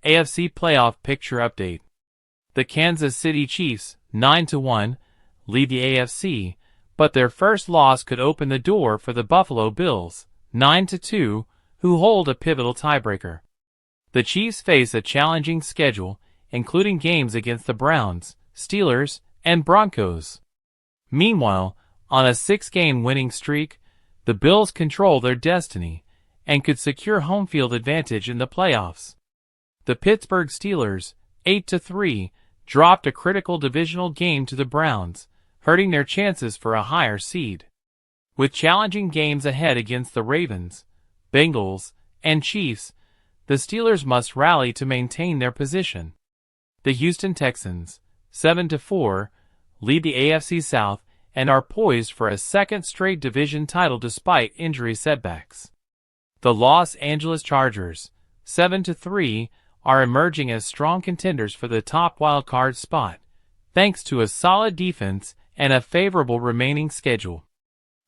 AFC Playoff Picture Update. The Kansas City Chiefs, 9-1, lead the AFC, but their first loss could open the door for the Buffalo Bills, 9-2, who hold a pivotal tiebreaker. The Chiefs face a challenging schedule, including games against the Browns, Steelers, and Broncos. Meanwhile, on a 6-game winning streak, the Bills control their destiny and could secure home field advantage in the playoffs. The Pittsburgh Steelers, 8-3, dropped a critical divisional game to the Browns, hurting their chances for a higher seed. With challenging games ahead against the Ravens, Bengals, and Chiefs, the Steelers must rally to maintain their position. The Houston Texans, 7-4, lead the AFC South and are poised for a second straight division title despite injury setbacks. The Los Angeles Chargers, 7-3, are emerging as strong contenders for the top wildcard spot, thanks to a solid defense and a favorable remaining schedule.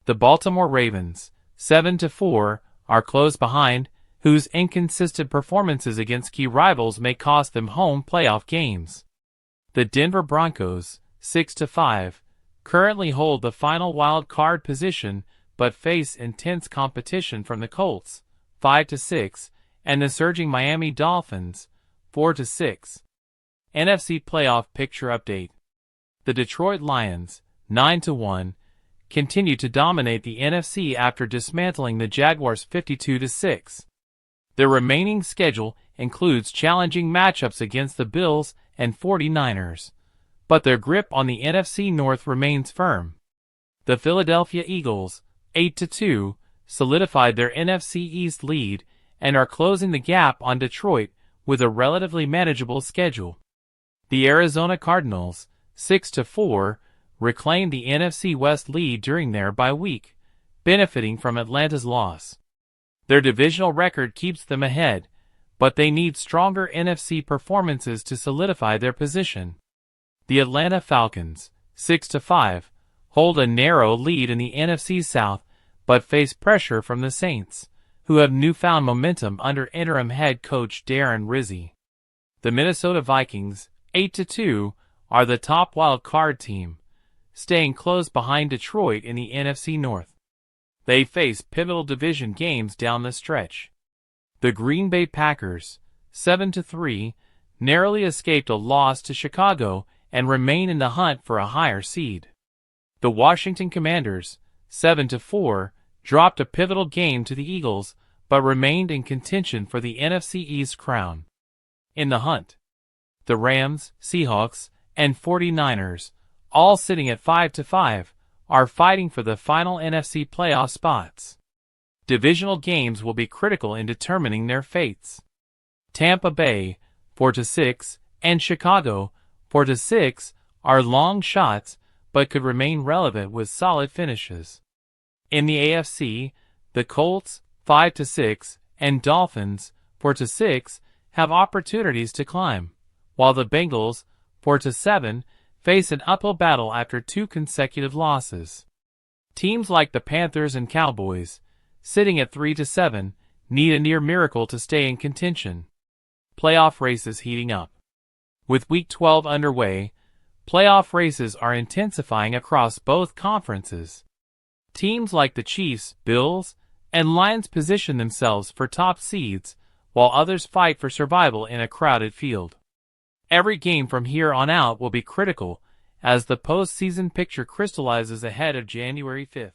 The Baltimore Ravens, 7-4, are close behind, whose inconsistent performances against key rivals may cost them home playoff games. The Denver Broncos, 6-5, currently hold the final wild card position but face intense competition from the Colts, 5-6, and the surging Miami Dolphins, 4-6. NFC Playoff Picture Update. The Detroit Lions, 9-1, continue to dominate the NFC after dismantling the Jaguars 52-6. Their remaining schedule includes challenging matchups against the Bills and 49ers, but their grip on the NFC North remains firm. The Philadelphia Eagles, 8-2, solidified their NFC East lead and are closing the gap on Detroit with a relatively manageable schedule. The Arizona Cardinals, 6-4, reclaimed the NFC West lead during their bye week, benefiting from Atlanta's loss. Their divisional record keeps them ahead, but they need stronger NFC performances to solidify their position. The Atlanta Falcons, 6-5, hold a narrow lead in the NFC South but face pressure from the Saints, who have newfound momentum under interim head coach Darren Rizzi. The Minnesota Vikings, 8-2, are the top wild card team, staying close behind Detroit in the NFC North. They face pivotal division games down the stretch. The Green Bay Packers, 7-3, narrowly escaped a loss to Chicago and remain in the hunt for a higher seed. The Washington Commanders, 7-4, dropped a pivotal game to the Eagles but remained in contention for the NFC East crown. In the hunt, the Rams, Seahawks, and 49ers, all sitting at 5-5, are fighting for the final NFC playoff spots. Divisional games will be critical in determining their fates. Tampa Bay, 4-6, and Chicago, 4-6, are long shots but could remain relevant with solid finishes. In the AFC, the Colts, 5-6, and Dolphins, 4-6, have opportunities to climb, while the Bengals, 4-7, face an uphill battle after 2 consecutive losses. Teams like the Panthers and Cowboys, sitting at 3-7, need a near miracle to stay in contention. Playoff races heating up. With Week 12 underway, playoff races are intensifying across both conferences. Teams like the Chiefs, Bills, and Lions position themselves for top seeds, while others fight for survival in a crowded field. Every game from here on out will be critical as the postseason picture crystallizes ahead of January 5th.